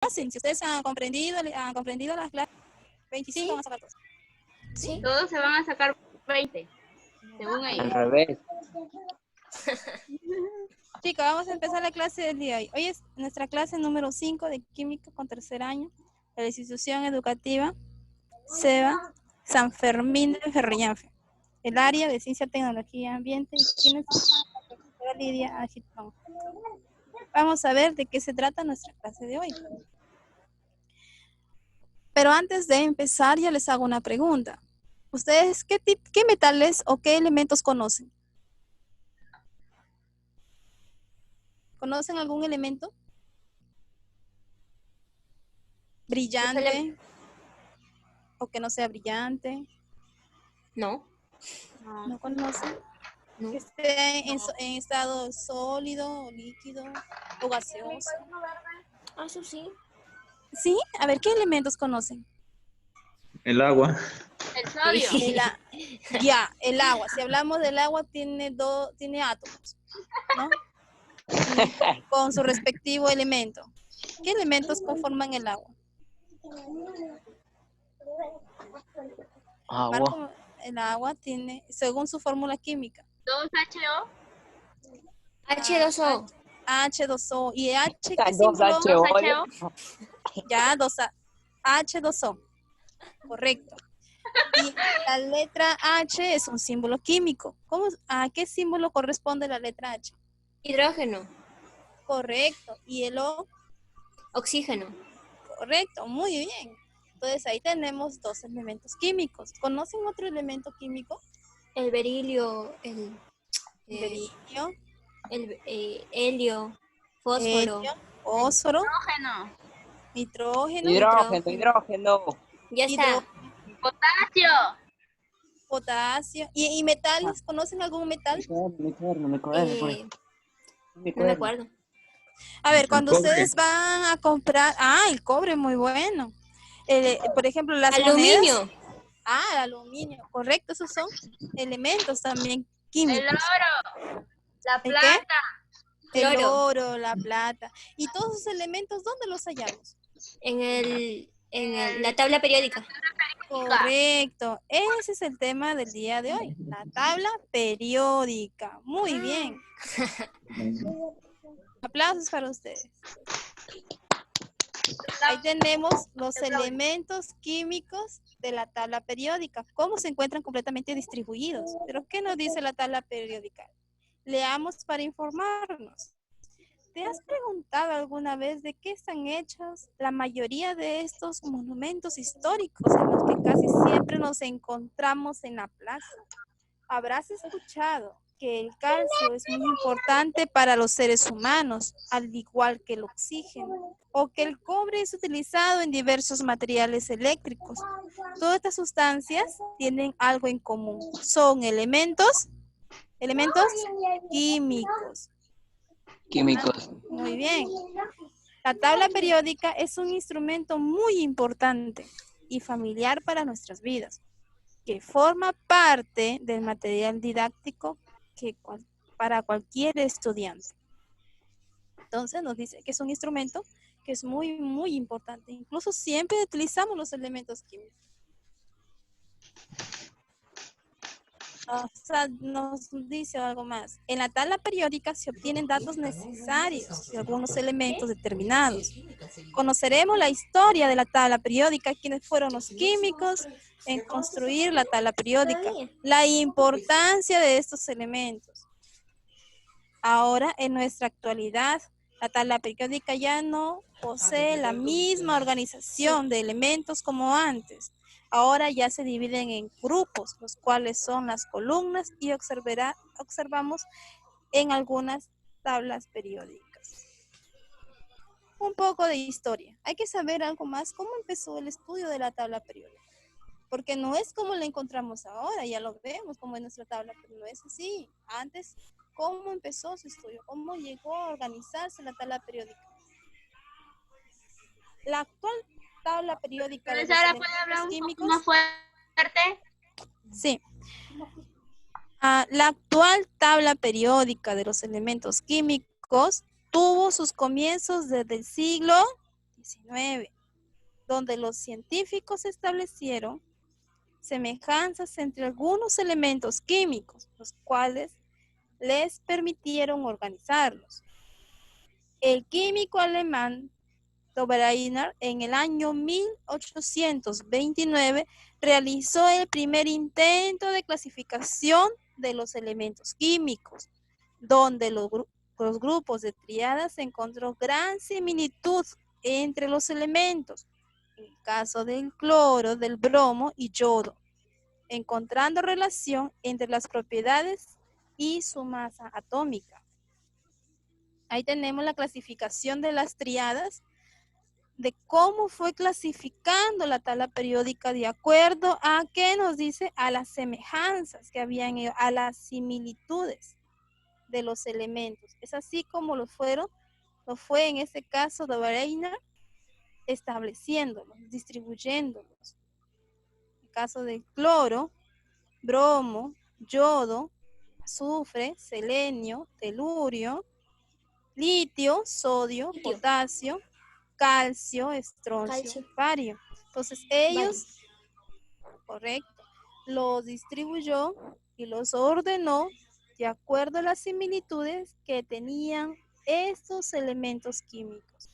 fácil. Si ustedes han comprendido las clases, 25 Sí. van a sacar todos. Sí. Todos se van a sacar 20, según Al ellos. revés. Chicos, vamos a empezar la clase del día de hoy. Hoy es nuestra clase número 5 de Química con tercer año de la institución educativa SEBA San Fermín de Ferriñafe. El área de Ciencia, Tecnología, Ambiente y Química, la profesora Lidia Agitón. Vamos a ver de qué se trata nuestra clase de hoy. Pero antes de empezar, ya les hago una pregunta. ¿Ustedes qué metales o qué elementos conocen? ¿Conocen algún elemento? ¿Brillante? ¿O que no sea brillante? No. ¿No conocen? No. Que esté en estado sólido, o líquido, o gaseoso. Ah, eso sí. ¿Sí? A ver, ¿qué elementos conocen? El agua. El sodio. Ya, el agua. Si hablamos del agua, tiene átomos, ¿no? Y con su respectivo elemento. ¿Qué elementos conforman el agua? Agua. Marco, el agua tiene, según su fórmula química, 2HO. H2O. H2O. ¿Y H qué Dos símbolo? HO. 2HO. Ya, H2O. Correcto. Y la letra H es un símbolo químico. ¿A qué símbolo corresponde la letra H? Hidrógeno. Correcto. ¿Y el O? Oxígeno. Correcto, muy bien. Entonces ahí tenemos dos elementos químicos. ¿Conocen otro elemento químico? El berilio, el Berilio, helio, fósforo. fósforo, Hidrógeno. nitrógeno, Hidrógeno. Ya está. Potasio. potasio. ¿Y metales? ¿Conocen algún metal? Mi cuaderno. No me acuerdo. A ver, cuando cobre. ustedes van a comprar... el cobre, muy bueno. Por ejemplo, las Aluminio. monedas. El aluminio, correcto. Esos son elementos también químicos. El oro. La ¿El qué? plata. El Cloro. oro, la plata. ¿Y todos esos elementos dónde los hallamos? En la tabla periódica. Correcto. Ese es el tema del día de hoy. La tabla periódica. Muy bien. Aplausos para ustedes. Ahí tenemos los elementos químicos de la tabla periódica. ¿Cómo se encuentran completamente distribuidos? ¿Pero qué nos dice la tabla periódica? Leamos para informarnos. ¿Te has preguntado alguna vez de qué están hechos la mayoría de estos monumentos históricos en los que casi siempre nos encontramos en la plaza? Habrás escuchado que el calcio es muy importante para los seres humanos, al igual que el oxígeno, o que el cobre es utilizado en diversos materiales eléctricos. Todas estas sustancias tienen algo en común. Son elementos químicos. Químicos. Muy bien. La tabla periódica es un instrumento muy importante y familiar para nuestras vidas, que forma parte del material didáctico para cualquier estudiante. Entonces nos dice que es un instrumento que es muy, muy importante. Incluso siempre utilizamos los elementos químicos. O sea, nos dice algo más. En la tabla periódica se obtienen datos necesarios de algunos elementos determinados. Conoceremos la historia de la tabla periódica, quiénes fueron los químicos en construir la tabla periódica, la importancia de estos elementos. Ahora, en nuestra actualidad, la tabla periódica ya no posee la misma organización de elementos como antes. Ahora ya se dividen en grupos, los cuales son las columnas, y observamos en algunas tablas periódicas. Un poco de historia. Hay que saber algo más, cómo empezó el estudio de la tabla periódica. Porque no es como la encontramos ahora, ya lo vemos como en nuestra tabla, pero no es así. Antes, ¿cómo empezó su estudio? ¿Cómo llegó a organizarse la tabla periódica? La actual tabla periódica de los ¿Ahora puede hablar elementos un poco químicos. más fuerte? Sí. La actual tabla periódica de los elementos químicos tuvo sus comienzos desde el siglo XIX, donde los científicos establecieron semejanzas entre algunos elementos químicos, los cuales les permitieron organizarlos. El químico alemán Dobereiner en el año 1829 realizó el primer intento de clasificación de los elementos químicos, donde los grupos de tríadas encontró gran similitud entre los elementos, en el caso del cloro, del bromo y yodo, encontrando relación entre las propiedades y su masa atómica. Ahí tenemos la clasificación de las tríadas, de cómo fue clasificando la tabla periódica de acuerdo a qué nos dice, a las semejanzas que habían, a las similitudes de los elementos. Es así como lo fue en este caso Dobereiner estableciéndolos, distribuyéndolos. En el caso del cloro, bromo, yodo, azufre, selenio, telurio, litio, sodio, potasio, calcio, estroncio, bario. Entonces ellos, correcto, los distribuyó y los ordenó de acuerdo a las similitudes que tenían estos elementos químicos.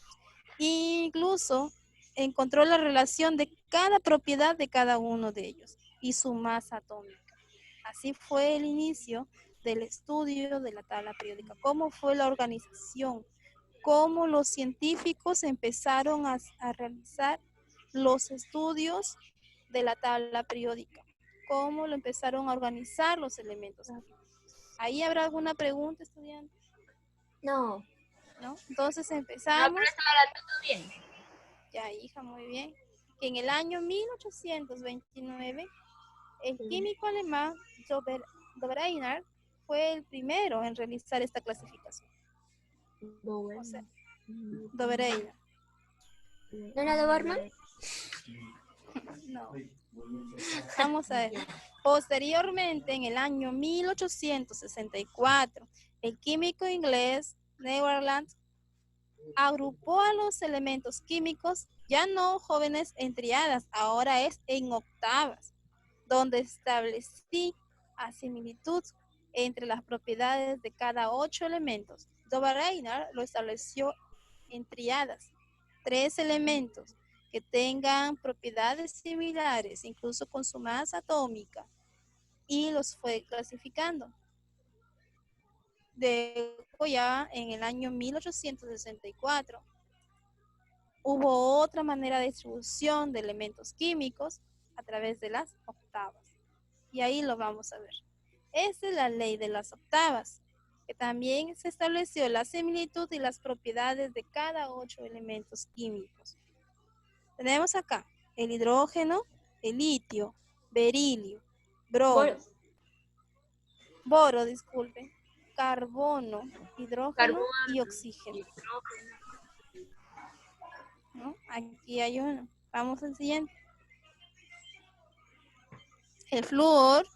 Incluso encontró la relación de cada propiedad de cada uno de ellos y su masa atómica. Así fue el inicio del estudio de la tabla periódica. ¿Cómo fue la organización? Cómo los científicos empezaron a realizar los estudios de la tabla periódica, cómo lo empezaron a organizar los elementos. ¿Ahí habrá alguna pregunta, estudiante? No. ¿No? Entonces empezamos. No, pero ahora todo bien. Ya, hija, muy bien. Que en el año 1829, el químico alemán Dobereiner fue el primero en realizar esta clasificación. O sea, Dobereiner. ¿No era de Bormann? No. Vamos a ver. Posteriormente, en el año 1864, el químico inglés Nederland agrupó a los elementos químicos, ya no jóvenes en triadas, ahora es en octavas, donde establecí a similitud entre las propiedades de cada 8 elementos. Dobereiner lo estableció en triadas, 3 elementos que tengan propiedades similares, incluso con su masa atómica, y los fue clasificando. Luego ya en el año 1864 hubo otra manera de distribución de elementos químicos a través de las octavas. Y ahí lo vamos a ver. Esta es la ley de las octavas, que también se estableció la similitud y las propiedades de cada 8 elementos químicos. Tenemos acá el hidrógeno, el litio, berilio, bromo, boro, disculpen, carbono, hidrógeno y oxígeno. ¿No? Aquí hay uno. Vamos al siguiente. El flúor,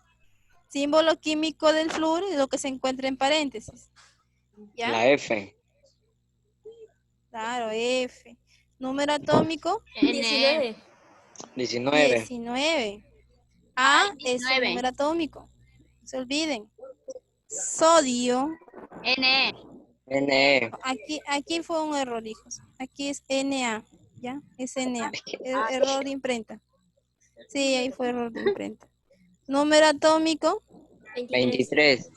símbolo químico del flúor es lo que se encuentra en paréntesis. ¿Ya? La F. Claro, F. Número atómico. 19. 19. 19. A es el 19. número atómico. No se olviden. Sodio. N. Ne. Aquí fue un error, hijos. Aquí es Na. ¿Ya? Es Na. Error de imprenta. Sí, ahí fue error de imprenta. Número atómico. 23.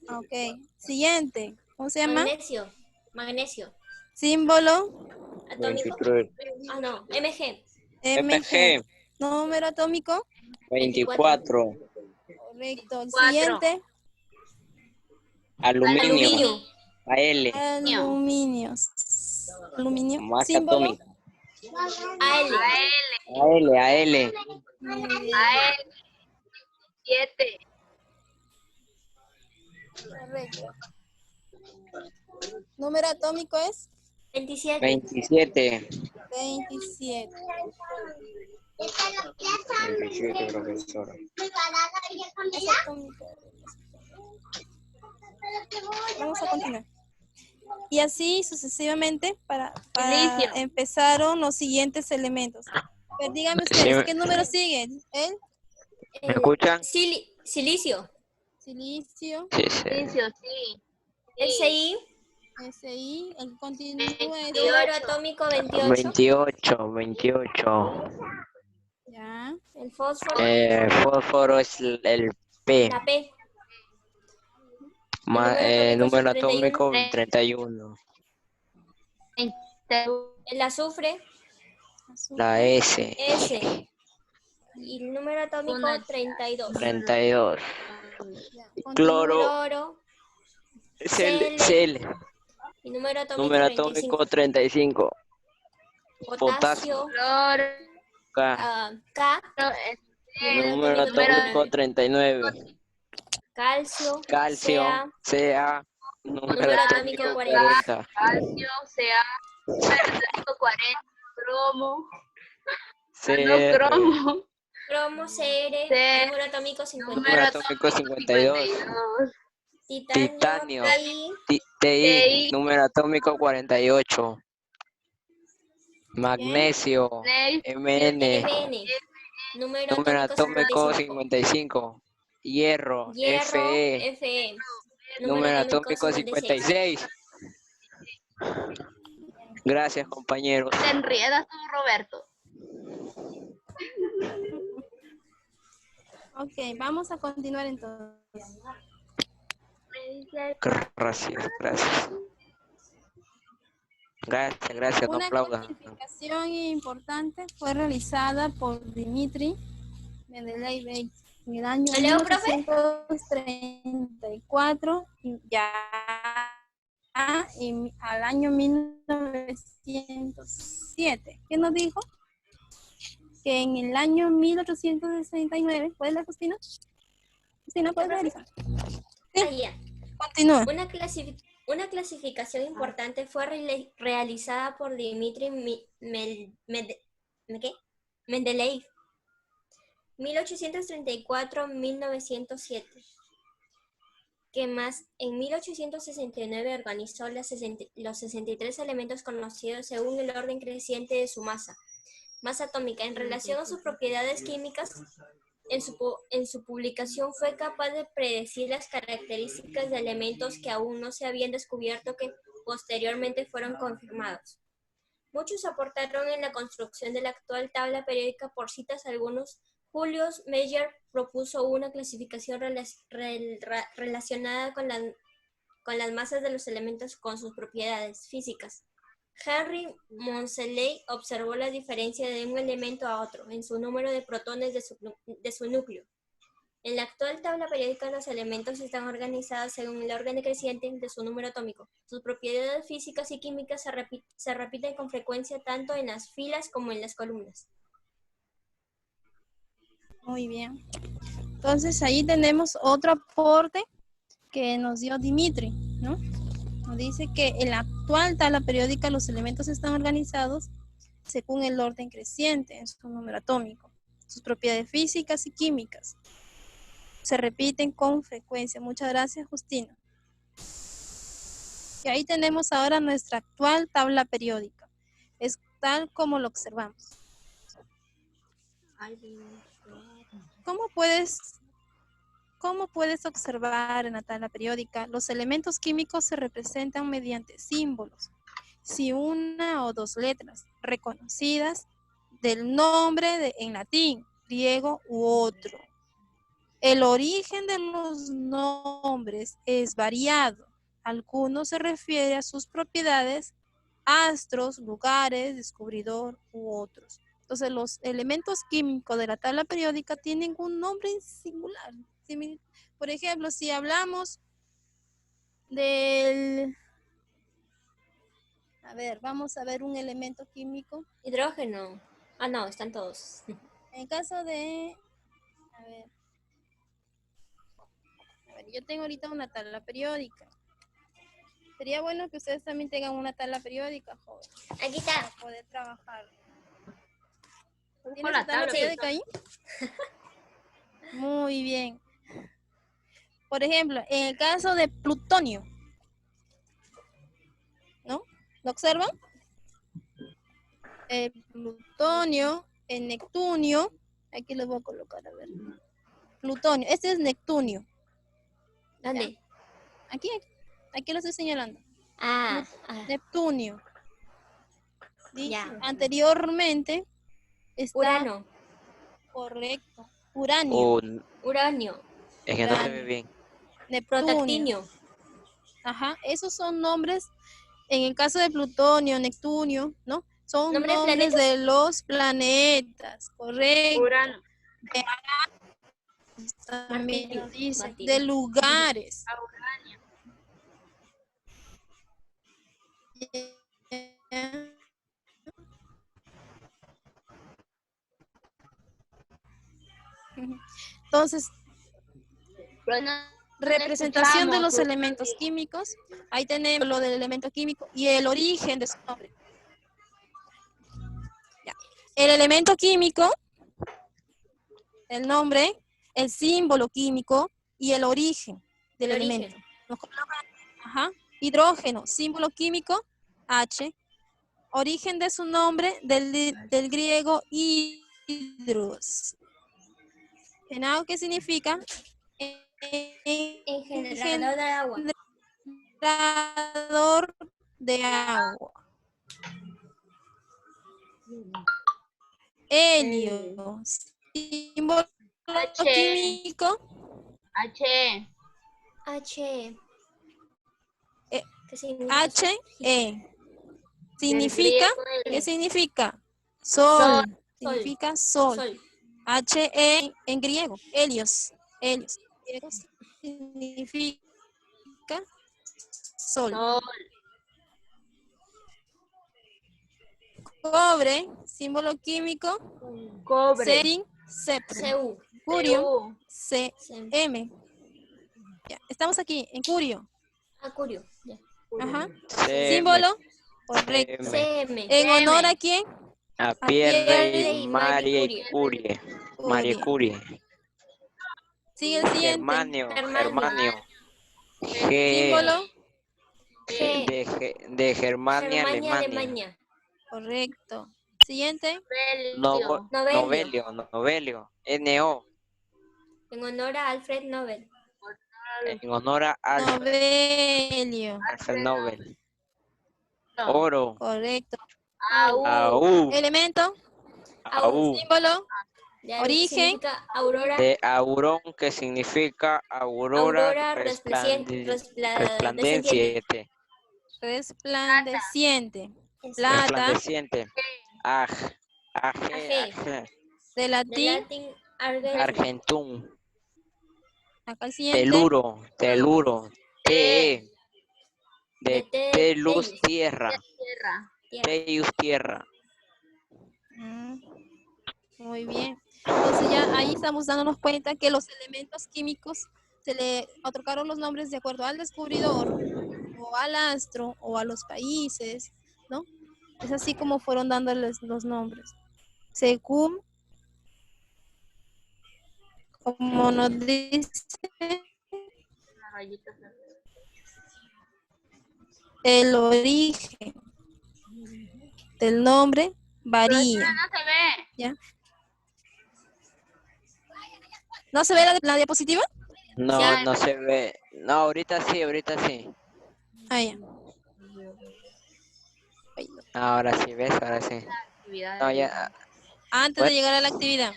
Ok. Siguiente. ¿Cómo se llama? Magnesio. Magnesio. Símbolo. Atómico. 23. Ah, no. MG. Mg. Número atómico. 24. Correcto. El 4. siguiente. Aluminio. AL. Aluminios. Aluminio. Masa Símbolo. atómica. AL. AL. Muy bien. A. 7. Correcto. Número atómico es 27. 27. 27. 27, profesora. Es atómico. Vamos a continuar. Y así sucesivamente para Silicio. empezaron los siguientes elementos. Pero díganme ustedes, ¿qué número siguen? ¿El ¿Me escuchan? Silicio. silicio, Sí, sí. Silicio, sí. El CI. SI, el que continúa es Número atómico 28. 28. ya. El fósforo. Fósforo es el P. La P. Número atómico atómico 31. El azufre. La S. S. Y el número atómico Una- 32. 32. Ya, Cloro. Cloro. Cl. Cl. Y número atómico Número 35. atómico 35. Potasio. Cloro, K. K. Número atómico 39. Calcio. Calcio. Ca. Ca. Número Número atómico atómico 40. calcio, Ca, número 40, cromo, Cr. cromo, Cromo. Cr. C. Número atómico 52. Número atómico 52. Titanio. Titanio. Ti. Ti. Número atómico 48. Magnesio. Mn. Mn. Número Número atómico atómico 55. 55. Hierro. Hierro. Fe. Fe. Número atómico 56. Gracias, compañeros. Te enriedas tú, Roberto. Ok, vamos a continuar entonces. Gracias, gracias. Gracias, no Una aplaudan. clasificación importante fue realizada por Dmitri Mendeleev en el año ¿Me leo, profe? 1934 y ya al año 1907. ¿Qué nos dijo? Que en el año 1869, ¿puedes leer, Justina? Justina, ¿puedes realizar? Continúa. Una clasificación importante fue realizada por Dmitri Mendeleev, 1834-1907, que más en 1869 organizó los 63 elementos conocidos según el orden creciente de su masa atómica en relación a sus propiedades químicas. En su publicación fue capaz de predecir las características de elementos que aún no se habían descubierto, que posteriormente fueron confirmados. Muchos aportaron en la construcción de la actual tabla periódica. Por citas algunos, Julius Meyer propuso una clasificación relacionada con las masas de los elementos con sus propiedades físicas. Henry Moseley observó la diferencia de un elemento a otro en su número de protones de su núcleo. En la actual tabla periódica, los elementos están organizados según el orden decreciente de su número atómico. Sus propiedades físicas y químicas se repiten con frecuencia tanto en las filas como en las columnas. Muy bien. Entonces ahí tenemos otro aporte que nos dio Dmitri, ¿no? Nos dice que en la actual tabla periódica los elementos están organizados según el orden creciente en su número atómico. Sus propiedades físicas y químicas se repiten con frecuencia. Muchas gracias, Justina. Y ahí tenemos ahora nuestra actual tabla periódica. Es tal como lo observamos. ¿Cómo puedes observar en la tabla periódica? Los elementos químicos se representan mediante símbolos, si una o dos letras reconocidas del nombre en latín, griego u otro. El origen de los nombres es variado. Algunos se refieren a sus propiedades, astros, lugares, descubridor u otros. Entonces, los elementos químicos de la tabla periódica tienen un nombre singular. Por ejemplo, si hablamos del... A ver, vamos a ver un elemento químico. Hidrógeno. Ah, no, están todos. En el caso de... A ver, yo tengo ahorita una tabla periódica. Sería bueno que ustedes también tengan una tabla periódica, joven, Aquí está. para poder trabajar. ¿Tienes Con la tu tabla tabla periódica ahí? Muy bien. Por ejemplo, en el caso de plutonio. ¿Lo observan? El plutonio, el neptunio. Aquí lo voy a colocar, a ver. Plutonio, este es neptunio. ¿Dónde? Aquí lo estoy señalando. Ah, Neptunio. ¿Sí? ya. Anteriormente está Urano, correcto. Uranio, Oh, uranio, es que no se ve Uranio. bien. Neptunio. protactinio, Ajá, esos son nombres, en el caso de Plutonio, Neptunio, ¿no? Son ¿Nombre de nombres planetas? de los planetas, correcto. Urano. También Martirio, nos dice, Martirio. de lugares. Uranio. Entonces, Pero no representación de escuchamos, los elementos químicos. Ahí tenemos lo del elemento químico y el origen de su nombre. Ya. El elemento químico, el nombre, el símbolo químico y el origen del El elemento. origen. Nos colocan, ajá, hidrógeno, símbolo químico, H. Origen de su nombre del griego hidros. Genau, ¿qué significa? Engendrador de agua. Engendrador de agua. Helio, símbolo H. químico, H. H. Eh, ¿Qué significa? He. Del Significa, griego ¿qué el significa? Sol. Sol. Significa sol. Sol. H-E en griego, helios. Helios. Griego significa sol. Sol. Cobre, símbolo químico, Cobre. Serin, Cepro. CU. Curio, Cu. C-M. Ya, estamos aquí, en Curio. Acurio. Ya. Ajá. CM, Símbolo, correcto. CM. ¿En honor CM. a quién? A Pierre Pierre y y Marie Marie Curie. Marie Curie. Sigue el siguiente. Germanio. Germanio. Símbolo, De Germania, Germania, Alemania. Alemania. correcto. Siguiente. Novelio. Novelio. Novelio. NO. En honor a Alfred Nobel. En honor a Alfred Novelio. Nobel. Oro. Correcto. Au. AU. Elemento, AU. símbolo, Ya, origen. significa aurora. De Aurón, que significa aurora Aurora resplandeciente. resplandeciente. resplandeciente. Plata, Resplandeciente. Aj. Aj. de De latín, latín argentum. Argentum. acá el siguiente. Teluro. TE. De De telus, Tellus. tierra. Tierra. Tellus, tierra. Muy bien. Entonces ya ahí estamos dándonos cuenta que los elementos químicos se le otorgaron los nombres de acuerdo al descubridor o al astro o a los países, ¿no? Es así como fueron dándoles los nombres. Según, como nos dice, el origen del nombre varía. No se ve. ¿Ya? ¿No se ve la diapositiva? No, Ya. no se ve. No, ahorita sí, ahorita sí. Ah, ya. Ahora sí, ¿ves? Ahora sí. No, ya. Antes Bueno. de llegar a la actividad.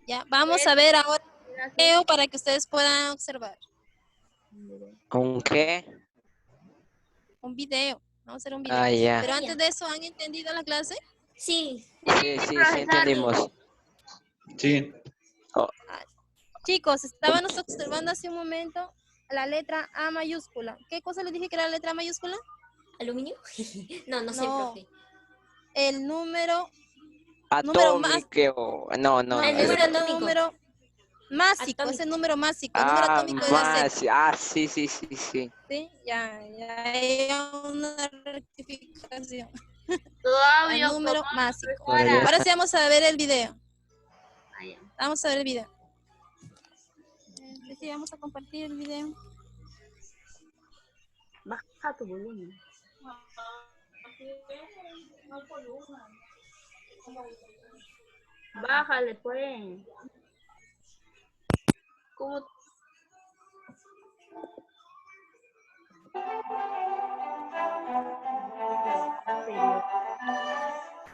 Ya, vamos a ver ahora el video para que ustedes puedan observar. ¿Con qué? Un video. Vamos a hacer un video. Ah, ya. Pero antes de eso, ¿han entendido la clase? Sí. Sí, entendimos. Sí. Chicos, estábamos observando hace un momento la letra A mayúscula. ¿Qué cosa les dije que era la letra A mayúscula? ¿Aluminio? No sé, No. profe. El número más. Atómico. No. El número el atómico. número másico, Atómico. es el número másico, el número atómico de la Z. Sí. ¿Sí? Ya hay una rectificación. El Todavía número como másico. Ahora ya Ahora sí vamos a ver el video. Allá. Vamos a ver el video. Sí, vamos a compartir el video. Baja tu volumen. Bájale, pues. ¿Cómo?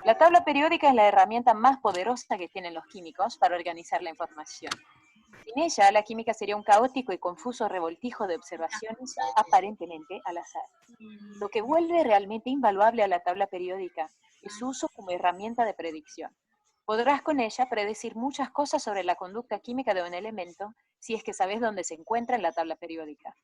La tabla periódica es la herramienta más poderosa que tienen los químicos para organizar la información. Sin ella, la química sería un caótico y confuso revoltijo de observaciones aparentemente al azar. Lo que vuelve realmente invaluable a la tabla periódica es su uso como herramienta de predicción. Podrás con ella predecir muchas cosas sobre la conducta química de un elemento si es que sabes dónde se encuentra en la tabla periódica.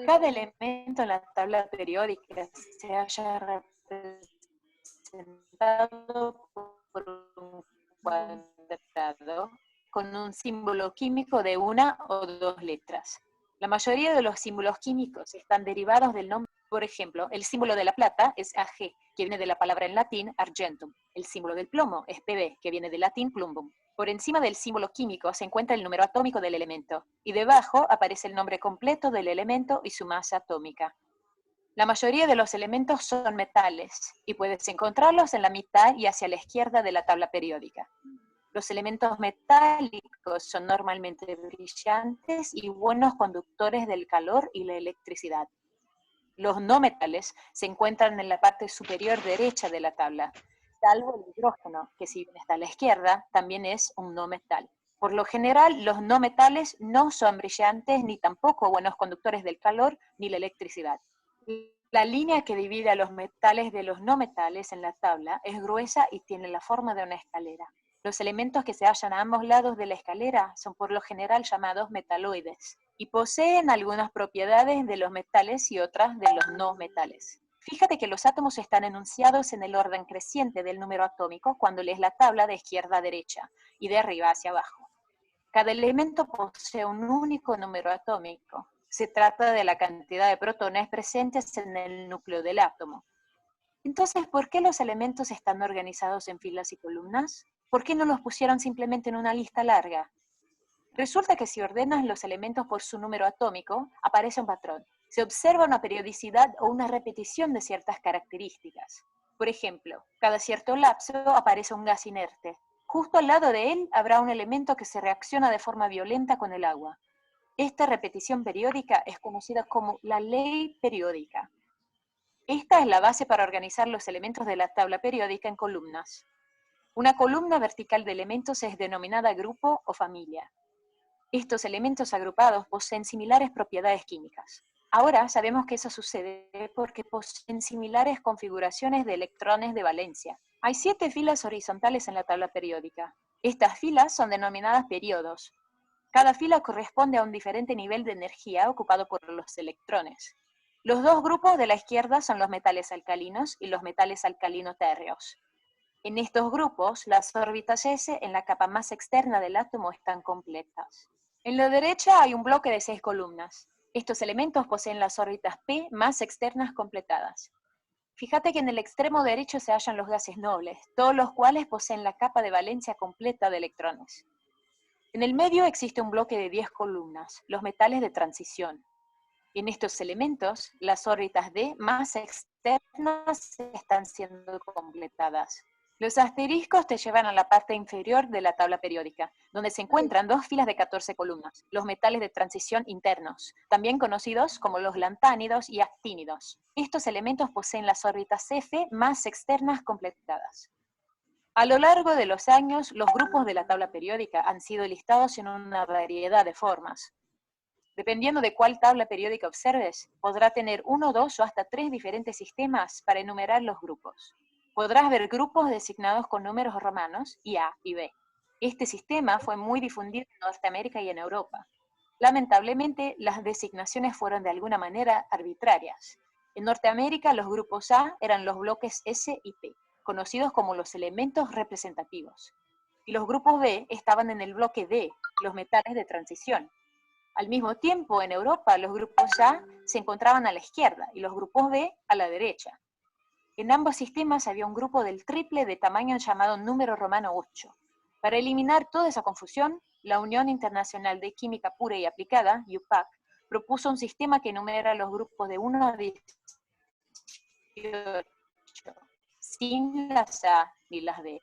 Cada elemento en la tabla periódica se halla representado por un cuadrado con un símbolo químico de una o dos letras. La mayoría de los símbolos químicos están derivados del nombre. Por ejemplo, el símbolo de la plata es Ag, que viene de la palabra en latín argentum. El símbolo del plomo es Pb, que viene del latín plumbum. Por encima del símbolo químico se encuentra el número atómico del elemento, y debajo aparece el nombre completo del elemento y su masa atómica. La mayoría de los elementos son metales, y puedes encontrarlos en la mitad y hacia la izquierda de la tabla periódica. Los elementos metálicos son normalmente brillantes y buenos conductores del calor y la electricidad. Los no metales se encuentran en la parte superior derecha de la tabla, salvo el hidrógeno, que si bien está a la izquierda, también es un no metal. Por lo general, los no metales no son brillantes ni tampoco buenos conductores del calor ni la electricidad. La línea que divide a los metales de los no metales en la tabla es gruesa y tiene la forma de una escalera. Los elementos que se hallan a ambos lados de la escalera son por lo general llamados metaloides y poseen algunas propiedades de los metales y otras de los no metales. Fíjate que los átomos están enunciados en el orden creciente del número atómico cuando lees la tabla de izquierda a derecha y de arriba hacia abajo. Cada elemento posee un único número atómico. Se trata de la cantidad de protones presentes en el núcleo del átomo. Entonces, ¿por qué los elementos están organizados en filas y columnas? ¿Por qué no los pusieron simplemente en una lista larga? Resulta que si ordenas los elementos por su número atómico, aparece un patrón. Se observa una periodicidad o una repetición de ciertas características. Por ejemplo, cada cierto lapso aparece un gas inerte. Justo al lado de él habrá un elemento que se reacciona de forma violenta con el agua. Esta repetición periódica es conocida como la ley periódica. Esta es la base para organizar los elementos de la tabla periódica en columnas. Una columna vertical de elementos es denominada grupo o familia. Estos elementos agrupados poseen similares propiedades químicas. Ahora sabemos que eso sucede porque poseen similares configuraciones de electrones de valencia. Hay 7 filas horizontales en la tabla periódica. Estas filas son denominadas períodos. Cada fila corresponde a un diferente nivel de energía ocupado por los electrones. Los dos grupos de la izquierda son los metales alcalinos y los metales alcalino-térreos. En estos grupos, las órbitas S en la capa más externa del átomo están completas. En la derecha hay un bloque de 6 columnas. Estos elementos poseen las órbitas P más externas completadas. Fíjate que en el extremo derecho se hallan los gases nobles, todos los cuales poseen la capa de valencia completa de electrones. En el medio existe un bloque de 10 columnas, los metales de transición. En estos elementos, las órbitas D más externas están siendo completadas. Los asteriscos te llevan a la parte inferior de la tabla periódica, donde se encuentran 2 filas de 14 columnas, los metales de transición internos, también conocidos como los lantánidos y actínidos. Estos elementos poseen las órbitas F más externas completadas. A lo largo de los años, los grupos de la tabla periódica han sido listados en una variedad de formas. Dependiendo de cuál tabla periódica observes, podrá tener 1, 2 o hasta 3 diferentes sistemas para enumerar los grupos. Podrás ver grupos designados con números romanos y A y B. Este sistema fue muy difundido en Norteamérica y en Europa. Lamentablemente, las designaciones fueron de alguna manera arbitrarias. En Norteamérica, los grupos A eran los bloques S y P, conocidos como los elementos representativos. Y los grupos B estaban en el bloque D, los metales de transición. Al mismo tiempo, en Europa, los grupos A se encontraban a la izquierda y los grupos B a la derecha. En ambos sistemas había un grupo del triple de tamaño llamado número romano 8. Para eliminar toda esa confusión, la Unión Internacional de Química Pura y Aplicada, UPAC, propuso un sistema que enumera los grupos de 1 a 10 sin las A ni las D.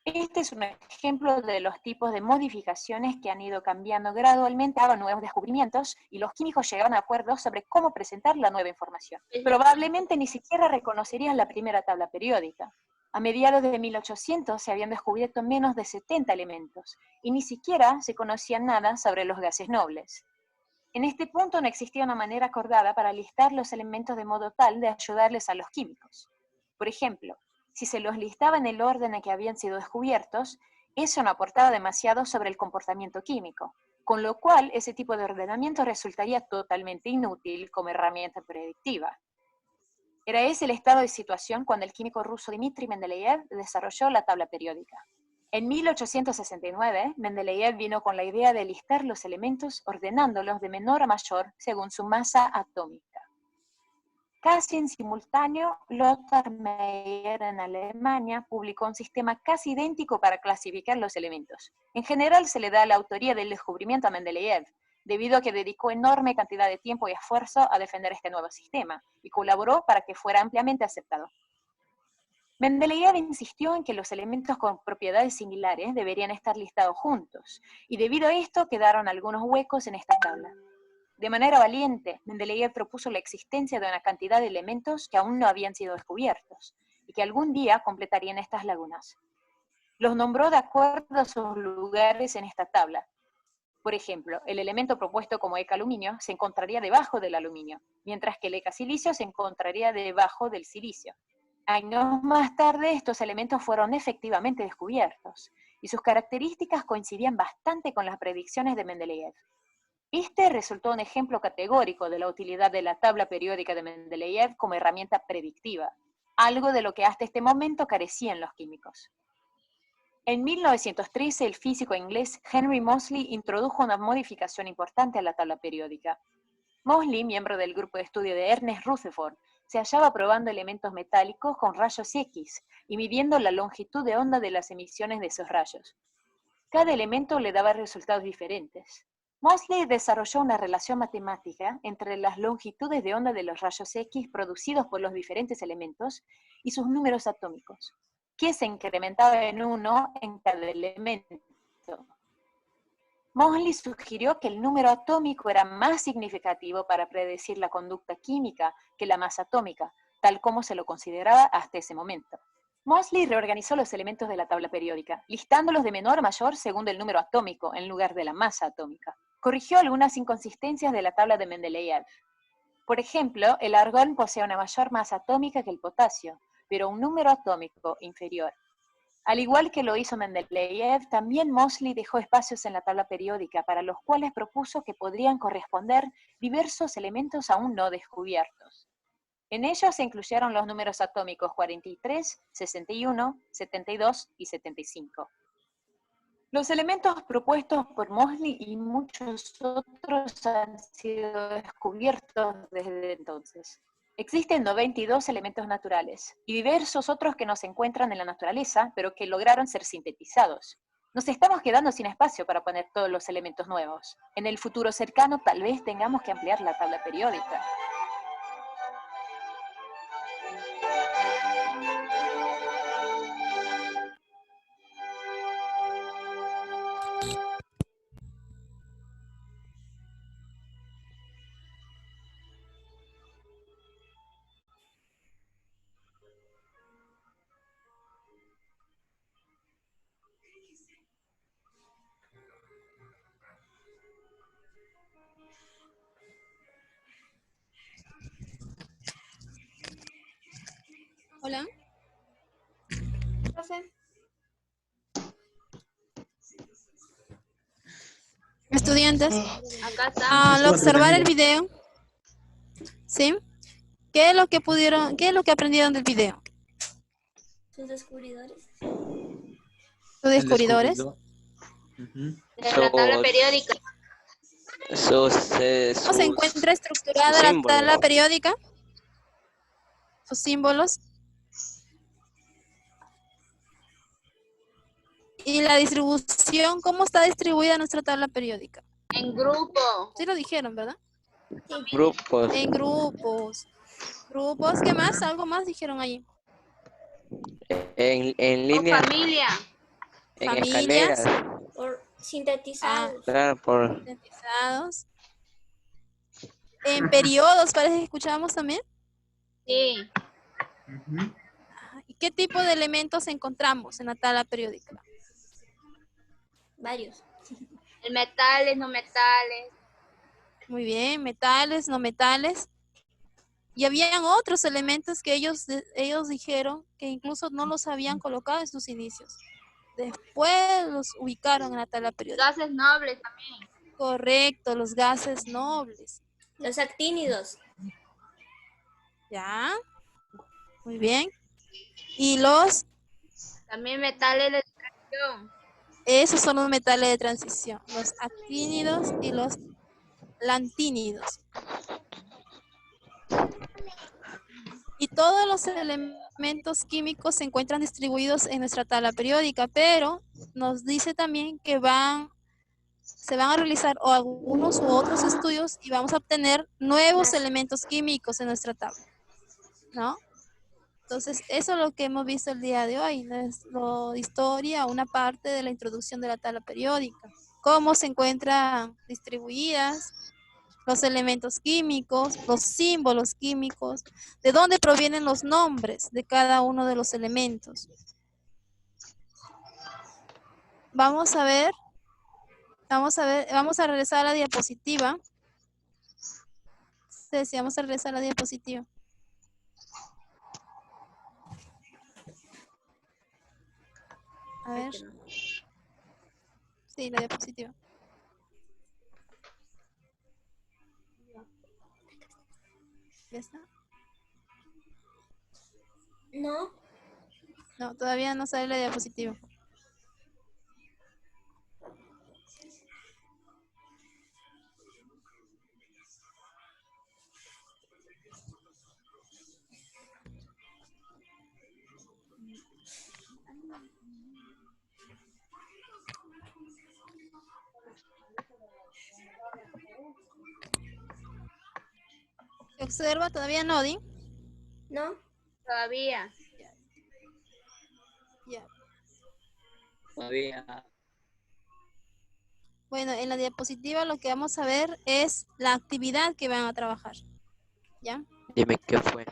Este es un ejemplo de los tipos de modificaciones que han ido cambiando gradualmente a nuevos descubrimientos y los químicos llegaron a acuerdos sobre cómo presentar la nueva información. Probablemente ni siquiera reconocerían la primera tabla periódica. A mediados de 1800 se habían descubierto menos de 70 elementos y ni siquiera se conocía nada sobre los gases nobles. En este punto no existía una manera acordada para listar los elementos de modo tal de ayudarles a los químicos. Por ejemplo, si se los listaba en el orden en que habían sido descubiertos, eso no aportaba demasiado sobre el comportamiento químico, con lo cual ese tipo de ordenamiento resultaría totalmente inútil como herramienta predictiva. Era ese el estado de situación cuando el químico ruso Dmitri Mendeleev desarrolló la tabla periódica. En 1869, Mendeleev vino con la idea de listar los elementos ordenándolos de menor a mayor según su masa atómica. Casi en simultáneo, Lothar Meyer en Alemania publicó un sistema casi idéntico para clasificar los elementos. En general se le da la autoría del descubrimiento a Mendeleev, debido a que dedicó enorme cantidad de tiempo y esfuerzo a defender este nuevo sistema, y colaboró para que fuera ampliamente aceptado. Mendeleev insistió en que los elementos con propiedades similares deberían estar listados juntos, y debido a esto quedaron algunos huecos en esta tabla. De manera valiente, Mendeleev propuso la existencia de una cantidad de elementos que aún no habían sido descubiertos, y que algún día completarían estas lagunas. Los nombró de acuerdo a sus lugares en esta tabla. Por ejemplo, el elemento propuesto como EK-aluminio se encontraría debajo del aluminio, mientras que el EK-silicio se encontraría debajo del silicio. Años más tarde, estos elementos fueron efectivamente descubiertos, y sus características coincidían bastante con las predicciones de Mendeleev. Este resultó un ejemplo categórico de la utilidad de la tabla periódica de Mendeleev como herramienta predictiva, algo de lo que hasta este momento carecían los químicos. En 1913, el físico inglés Henry Moseley introdujo una modificación importante a la tabla periódica. Moseley, miembro del grupo de estudio de Ernest Rutherford, se hallaba probando elementos metálicos con rayos X y midiendo la longitud de onda de las emisiones de esos rayos. Cada elemento le daba resultados diferentes. Moseley desarrolló una relación matemática entre las longitudes de onda de los rayos X producidos por los diferentes elementos y sus números atómicos, que se incrementaba en 1 en cada elemento. Moseley sugirió que el número atómico era más significativo para predecir la conducta química que la masa atómica, tal como se lo consideraba hasta ese momento. Moseley reorganizó los elementos de la tabla periódica, listándolos de menor a mayor según el número atómico en lugar de la masa atómica. Corrigió algunas inconsistencias de la tabla de Mendeleev. Por ejemplo, el argón posee una mayor masa atómica que el potasio, pero un número atómico inferior. Al igual que lo hizo Mendeleev, también Moseley dejó espacios en la tabla periódica para los cuales propuso que podrían corresponder diversos elementos aún no descubiertos. En ellos se incluyeron los números atómicos 43, 61, 72 y 75. Los elementos propuestos por Moseley y muchos otros han sido descubiertos desde entonces. Existen 92 elementos naturales y diversos otros que no se encuentran en la naturaleza, pero que lograron ser sintetizados. Nos estamos quedando sin espacio para poner todos los elementos nuevos. En el futuro cercano tal vez tengamos que ampliar la tabla periódica. Hola. Profe. Estudiantes, Acá está. al observar el video, ¿sí? ¿Qué es lo que aprendieron del video? Sus descubridores. ¿Sus descubridores? De la tabla periódica. ¿Cómo se encuentra estructurada la tabla periódica? Sus símbolos. ¿Y la distribución? ¿Cómo está distribuida nuestra tabla periódica? En grupo. Sí lo dijeron, ¿verdad? Grupos. En grupos. Grupos, ¿qué más? ¿Algo más dijeron allí? En línea, familia. en Familias. escaleras. Por sintetizados. Claro, por Sintetizados. En periodos, parece que escuchábamos también. Sí. ¿Y qué tipo de elementos encontramos en la tabla periódica? Varios. El metales, no metales. Muy bien, metales, no metales. Y habían otros elementos que ellos dijeron que incluso no los habían colocado en sus inicios. Después los ubicaron en la tabla periódica. Gases nobles también. Correcto, los gases nobles. Los actínidos. ¿Ya? Muy bien. Y los, También metales de extracción. esos son los metales de transición, los actínidos y los lantínidos. Y todos los elementos químicos se encuentran distribuidos en nuestra tabla periódica, pero nos dice también que se van a realizar o algunos u otros estudios y vamos a obtener nuevos elementos químicos en nuestra tabla, ¿no? Entonces, eso es lo que hemos visto el día de hoy, nuestro de historia, una parte de la introducción de la tabla periódica, cómo se encuentran distribuidas los elementos químicos, los símbolos químicos, de dónde provienen los nombres de cada uno de los elementos. Vamos a regresar a la diapositiva. Sí, vamos a regresar a la diapositiva. A ver. Sí, la diapositiva. ¿Ya está? No. No, todavía no sale la diapositiva. ¿Se observa? ¿Todavía no, Di? No. Todavía. Ya. Todavía. Bueno, en la diapositiva lo que vamos a ver es la actividad que van a trabajar. ¿Ya? dime qué fue.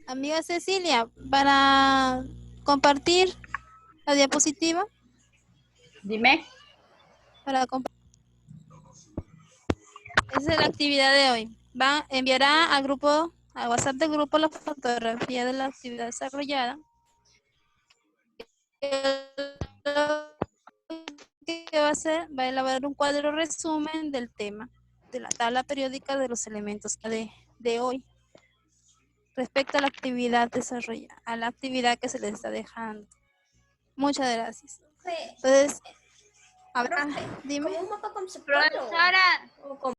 Amiga Cecilia, para compartir la diapositiva. Dime. Esa es la actividad de hoy. Enviará al grupo, al WhatsApp del grupo, la fotografía de la actividad desarrollada. ¿Qué va a hacer? Va a elaborar un cuadro resumen del tema, de la tabla periódica de los elementos de hoy, respecto a la actividad desarrollada, a la actividad que se les está dejando. Muchas gracias. Entonces, dime. ¿Como un mapa conceptual? Profesora. O como